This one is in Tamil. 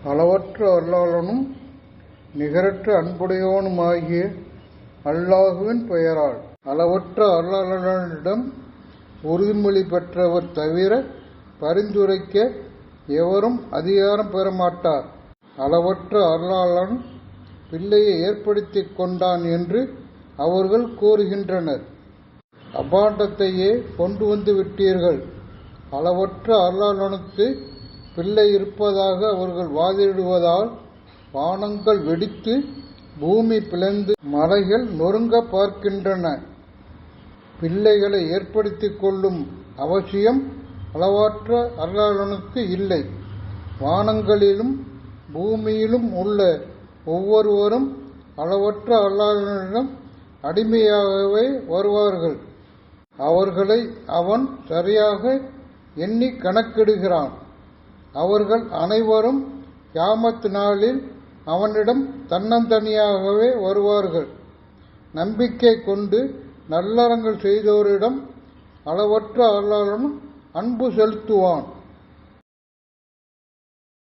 அளவற்ற அருளாளனும் நிகரற்ற அன்புடையோனுமாகிய அல்லாஹுவின் பெயரால். அளவற்ற அருளாளனிடம் உறுதிமொழி பெற்றவர் தவிர பரிந்துரைக்க எவரும் அதிகாரம் பெறமாட்டார். அளவற்ற அருளாளன் பிள்ளையை ஏற்படுத்தி கொண்டான் என்று அவர்கள் கூறுகின்றனர். அபாண்டத்தையே கொண்டு வந்து விட்டீர்கள். அளவற்ற அருளாளனுக்கு பிள்ளை இருப்பதாக அவர்கள் வாதிடுவதால் வானங்கள் வெடித்து பூமி பிளந்து மலைகள் நொறுங்க பார்க்கின்றன. பிள்ளைகளை ஏற்படுத்தி கொள்ளும் அவசியம் அளவற்ற அருளாளனுக்கு இல்லை. வானங்களிலும் பூமியிலும் உள்ள ஒவ்வொருவரும் அளவற்ற அருளாளனிடம் அடிமையாகவே வருவார்கள். அவர்களை அவன் சரியாக எண்ணி கணக்கிடுகிறான். அவர்கள் அனைவரும் கியாமத் நாளில் அவனிடம் தன்னந்தனியாகவே வருவார்கள். நம்பிக்கை கொண்டு நல்லறங்கள் செய்தோரிடம் அளவற்ற அருளாளன் அன்பு செலுத்துவான்.